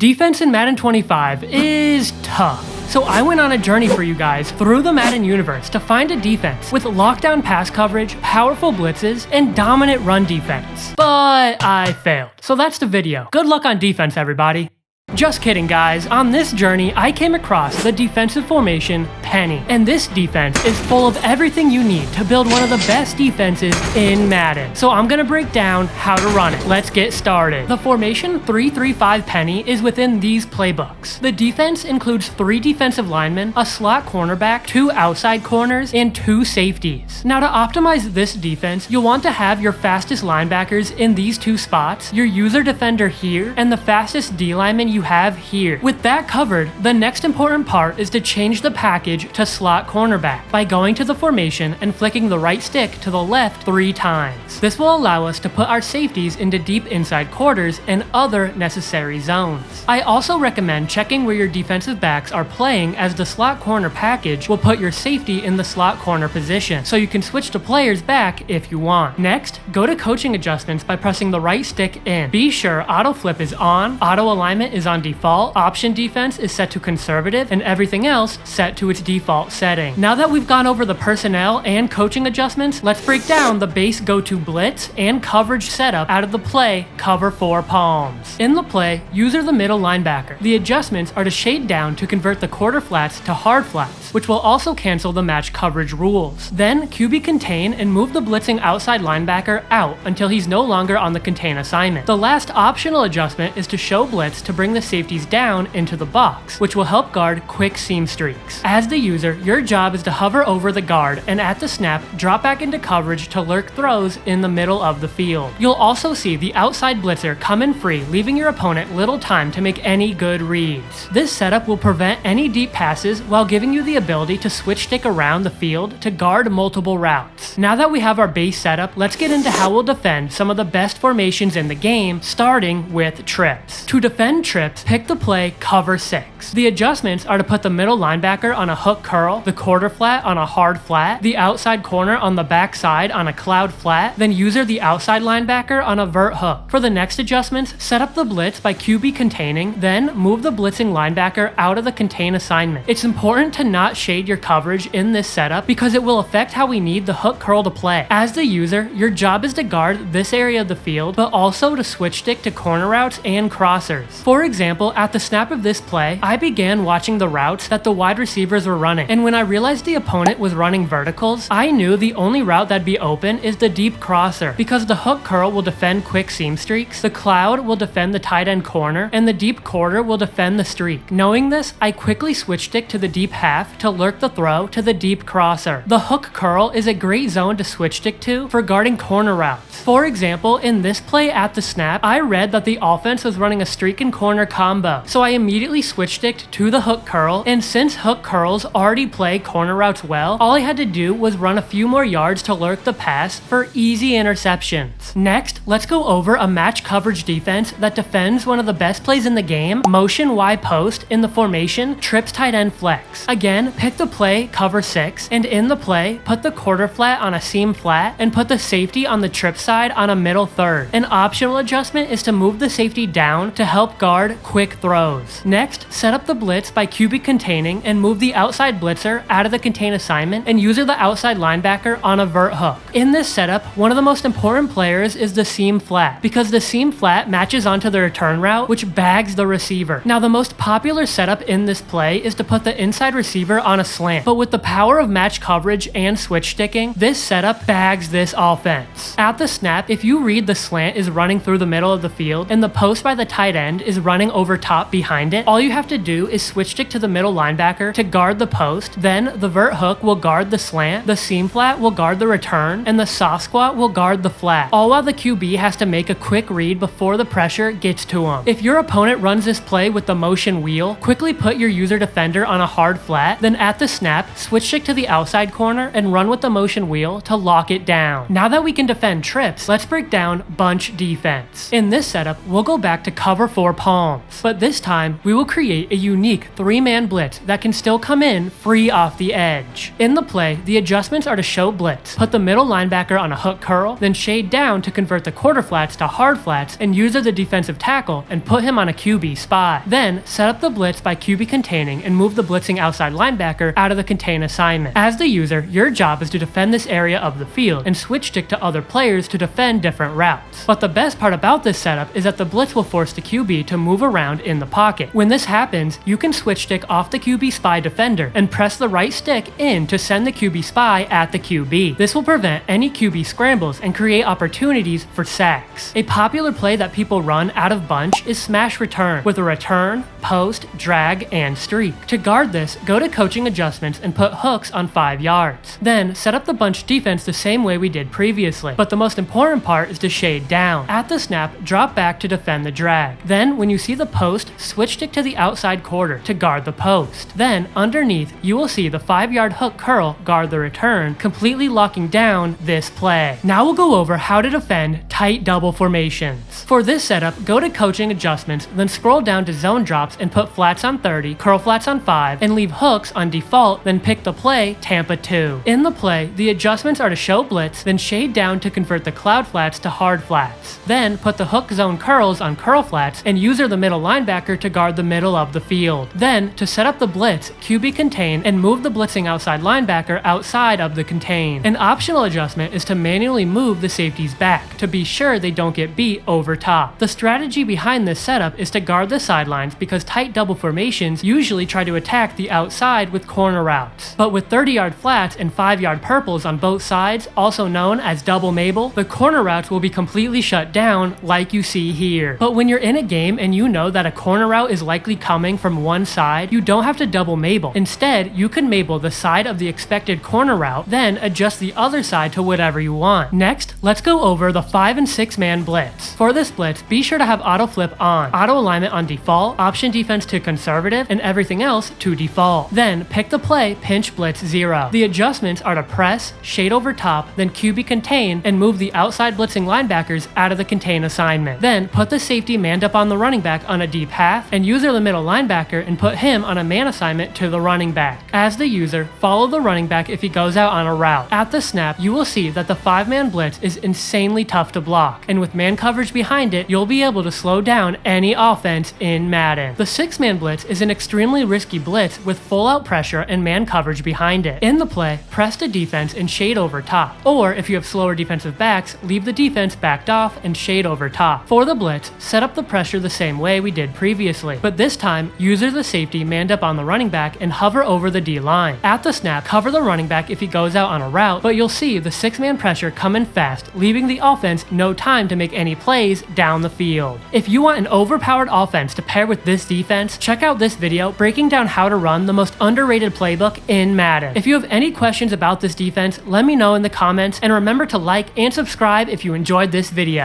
Defense in Madden 25 is tough. So I went on a journey for you guys through the Madden universe to find a defense with lockdown pass coverage, powerful blitzes, and dominant run defense. But I failed. So that's the video. Good luck on defense, everybody. Just kidding, guys. On this journey, I came across the defensive formation Penny, and this defense is full of everything you need to build one of the best defenses in Madden. So I'm gonna break down how to run it. Let's get started. The formation 3-3-5 Penny is within these playbooks. The defense includes 3 defensive linemen, a slot cornerback, 2 outside corners, and 2 safeties. Now to optimize this defense, you'll want to have your fastest linebackers in these 2 spots, your user defender here, and the fastest D lineman you have here. With that covered, the next important part is to change the package to slot cornerback by going to the formation and flicking the right stick to the left 3 times. This will allow us to put our safeties into deep inside quarters and other necessary zones. I also recommend checking where your defensive backs are playing, as the slot corner package will put your safety in the slot corner position, so you can switch the players back if you want. Next, go to coaching adjustments by pressing the right stick in. Be sure auto flip is on, auto alignment is on default, option defense is set to conservative, and everything else set to its default setting. Now that we've gone over the personnel and coaching adjustments, let's break down the base go-to blitz and coverage setup out of the play cover 4 palms. In the play, user the middle linebacker. The adjustments are to shade down to convert the quarter flats to hard flats, which will also cancel the match coverage rules. Then QB contain and move the blitzing outside linebacker out until he's no longer on the contain assignment. The last optional adjustment is to show blitz to bring the safeties down into the box, which will help guard quick seam streaks. As the user, your job is to hover over the guard and at the snap, drop back into coverage to lurk throws in the middle of the field. You'll also see the outside blitzer come in free, leaving your opponent little time to make any good reads. This setup will prevent any deep passes while giving you the ability to switch stick around the field to guard multiple routes. Now that we have our base setup, let's get into how we'll defend some of the best formations in the game, starting with trips. To defend trips, pick the play cover 6. The adjustments are to put the middle linebacker on a hook curl, the quarter flat on a hard flat, the outside corner on the back side on a cloud flat, then user the outside linebacker on a vert hook. For the next adjustments, set up the blitz by QB containing, then move the blitzing linebacker out of the contain assignment. It's important to not shade your coverage in this setup because it will affect how we need the hook curl to play. As the user, your job is to guard this area of the field, but also to switch stick to corner routes and crossers. For example, at the snap of this play, I began watching the routes that the wide receivers were running, and when I realized the opponent was running verticals, I knew the only route that'd be open is the deep crosser, because the hook curl will defend quick seam streaks, the cloud will defend the tight end corner, and the deep quarter will defend the streak. Knowing this, I quickly switched stick to the deep half to lurk the throw to the deep crosser. The hook curl is a great zone to switch stick to for guarding corner routes. For example, in this play at the snap, I read that the offense was running a streak and corner combo, so I immediately switch sticked to the hook curl, and since hook curls already play corner routes well, all I had to do was run a few more yards to lurk the pass for easy interceptions. Next, let's go over a match coverage defense that defends one of the best plays in the game, motion Y post in the formation trips tight end flex. Again, pick the play cover 6, and in the play, put the quarter flat on a seam flat and put the safety on the trip side on a middle third. An optional adjustment is to move the safety down to help guard quick throws. Next, set up the blitz by QB containing and move the outside blitzer out of the contain assignment and user the outside linebacker on a vert hook. In this setup, one of the most important players is the seam flat, because the seam flat matches onto the return route, which bags the receiver. Now, the most popular setup in this play is to put the inside receiver on a slant, but with the power of match coverage and switch sticking, this setup bags this offense. At the snap, if you read the slant is running through the middle of the field and the post by the tight end is running over top behind it, all you have to do is switch stick to the middle linebacker to guard the post, then the vert hook will guard the slant, the seam flat will guard the return, and the soft squat will guard the flat, all while the QB has to make a quick read before the pressure gets to him. If your opponent runs this play with the motion wheel, quickly put your user defender on a hard flat, then at the snap, switch stick to the outside corner and run with the motion wheel to lock it down. Now that we can defend trips, let's break down bunch defense. In this setup, we'll go back to cover 4 palms, but this time we will create a unique 3-man blitz that can still come in spin free off the edge. In the play, the adjustments are to show blitz, put the middle linebacker on a hook curl, then shade down to convert the quarter flats to hard flats and user the defensive tackle and put him on a QB spy. Then set up the blitz by QB containing and move the blitzing outside linebacker out of the contain assignment. As the user, your job is to defend this area of the field and switch stick to other players to defend different routes. But the best part about this setup is that the blitz will force the QB to move around in the pocket. When this happens, you can switch stick off the QB spy defender and press the right stick in to send the QB spy at the QB. This will prevent any QB scrambles and create opportunities for sacks. A popular play that people run out of bunch is smash return, with a return, post, drag, and streak. To guard this, go to coaching adjustments and put hooks on 5 yards. Then set up the bunch defense the same way we did previously, but the most important part is to shade down. At the snap, drop back to defend the drag. Then when you see the post, switch stick to the outside quarter to guard the post. Then underneath, you will see the 5-yard hook curl guard the return, completely locking down this play. Now we'll go over how to defend tight double formations. For this setup, go to coaching adjustments, then scroll down to zone drops and put flats on 30, curl flats on 5, and leave hooks on default, then pick the play Tampa 2. In the play, the adjustments are to show blitz, then shade down to convert the cloud flats to hard flats. Then put the hook zone curls on curl flats and user the middle linebacker to guard the middle of the field. Then, to set up the blitz, QB contain and move the blitzing outside linebacker outside of the contain. An optional adjustment is to manually move the safeties back to be sure they don't get beat over top. The strategy behind this setup is to guard the sidelines because tight double formations usually try to attack the outside with corner routes. But with 30-yard flats and 5-yard purples on both sides, also known as double Mabel, the corner routes will be completely shut down like you see here. But when you're in a game and you know that a corner route is likely coming from one side, you don't have to double Mabel. Instead, you can Mabel the side of the expected corner route, then adjust the other side to whatever you want. Next, let's go over the 5 and 6 man blitz. For this blitz, be sure to have auto flip on, auto alignment on default, option defense to conservative, and everything else to default. Then pick the play pinch blitz 0. The adjustments are to press, shade over top, then QB contain, and move the outside blitzing linebackers out of the contain assignment. Then put the safety manned up on the running back on a deep half, and user the middle linebacker and put him on a man assignment to the running back. As the user, follow the running back if he goes out on a route. At the snap, you will see that the 5-man blitz is insanely tough to block, and with man coverage behind it, you'll be able to slow down any offense in Madden. The 6-man blitz is an extremely risky blitz with full out pressure and man coverage behind it. In the play, press to defense and shade over top, or if you have slower defensive backs, leave the defense backed off and shade over top. For the blitz, set up the pressure the same way we did previously, but this time, user the safety manned up on the running back and hover over the D-line. At the snap, cover the running back if he goes out on a route, but you'll see the 6-man pressure come in fast, leaving the offense no time to make any plays down the field. If you want an overpowered offense to pair with this defense, check out this video breaking down how to run the most underrated playbook in Madden. If you have any questions about this defense, let me know in the comments, and remember to like and subscribe if you enjoyed this video.